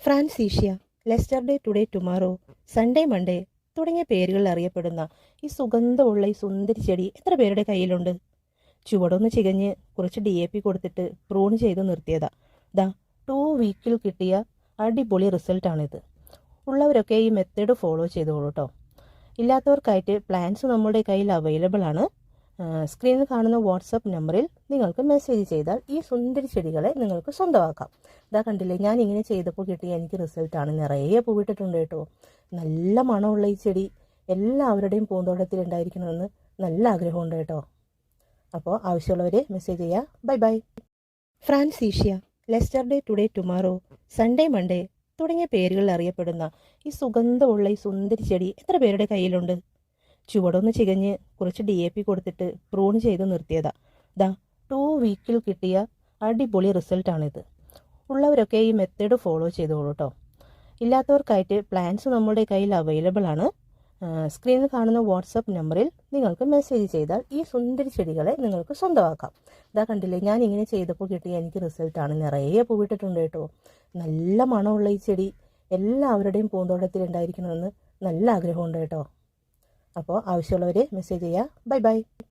ഫ്രാൻസീഷ്യ, yesterday, today, tomorrow, Sunday, Monday തുടങ്ങിയ പേരുകളിൽ അറിയപ്പെടുന്ന ഈ സുഗന്ധമുള്ള ഈ സുന്ദരി ചെടി എത്ര പേരുടെ കയ്യിലുണ്ട്? ചുവടൊന്ന് ചികഞ്ഞ് കുറച്ച് DAP കൊടുത്തിട്ട് പ്രൂൺ ചെയ്ത് നിർത്തിയതാ. ദാ 2 വീക്കിൽ കിട്ടിയ അടിപൊളി റിസൾട്ടാണിത്. ഉള്ളവരൊക്കെ ഈ മെത്തേഡ് ഫോളോ ചെയ്തോളൂ കേട്ടോ. ഇല്ലാത്തവർക്കായിട്ട് പ്ലാൻസ് നമ്മുടെ കയ്യിൽ അവൈലബിൾ ആണ്. സ്ക്രീനിൽ കാണുന്ന വാട്സപ്പ് നമ്പറിൽ നിങ്ങൾക്ക് മെസ്സേജ് ചെയ്താൽ ഈ സുന്ദരി ചെടികളെ നിങ്ങൾക്ക് സ്വന്തമാക്കാം. ഇതാ കണ്ടില്ലേ, ഞാൻ ഇങ്ങനെ ചെയ്തപ്പോൾ കിട്ടിയ എനിക്ക് റിസൾട്ടാണ്. നിറയെ പൂവിട്ടിട്ടുണ്ട് കേട്ടോ. നല്ല മണമുള്ള ഈ ചെടി എല്ലാവരുടെയും പൂന്തോട്ടത്തിൽ ഉണ്ടായിരിക്കണമെന്ന് നല്ല ആഗ്രഹമുണ്ട് കേട്ടോ. അപ്പോൾ ആവശ്യമുള്ളവരെ മെസ്സേജ് ചെയ്യുക. Bye bye. ഫ്രാൻസീഷ്യ, yesterday, today, tomorrow, Sunday, Monday തുടങ്ങിയ പേരുകളിൽ അറിയപ്പെടുന്ന ഈ സുഗന്ധമുള്ള ഈ സുന്ദരി ചെടി എത്ര പേരുടെ കയ്യിലുണ്ട്? ചുവടൊന്ന് ചികഞ്ഞ് കുറച്ച് DAP കൊടുത്തിട്ട് പ്രൂൺ ചെയ്ത് നിർത്തിയതാ. ദാ 2 വീക്കിൽ കിട്ടിയ അടിപൊളി റിസൾട്ടാണിത്. ഉള്ളവരൊക്കെ ഈ മെത്തേഡ് ഫോളോ ചെയ്തോളൂ കേട്ടോ. ഇല്ലാത്തവർക്കായിട്ട് പ്ലാൻസ് നമ്മുടെ കയ്യിൽ അവൈലബിൾ ആണ്. സ്ക്രീനിൽ കാണുന്ന വാട്സപ്പ് നമ്പറിൽ നിങ്ങൾക്ക് മെസ്സേജ് ചെയ്താൽ ഈ സുന്ദരി ചെടികളെ നിങ്ങൾക്ക് സ്വന്തമാക്കാം. ഇതാ കണ്ടില്ലേ, ഞാൻ ഇങ്ങനെ ചെയ്തപ്പോൾ കിട്ടിയ എനിക്ക് റിസൾട്ടാണ്. നിറയെ പൂവിട്ടിട്ടുണ്ട് കേട്ടോ. നല്ല മണമുള്ള ഈ ചെടി എല്ലാവരുടെയും പൂന്തോട്ടത്തിൽ ഉണ്ടായിരിക്കണമെന്ന് നല്ല ആഗ്രഹമുണ്ട് കേട്ടോ. അപ്പോൾ ആവശ്യമുള്ളവരെ മെസ്സേജ് ചെയ്യുക. Bye by.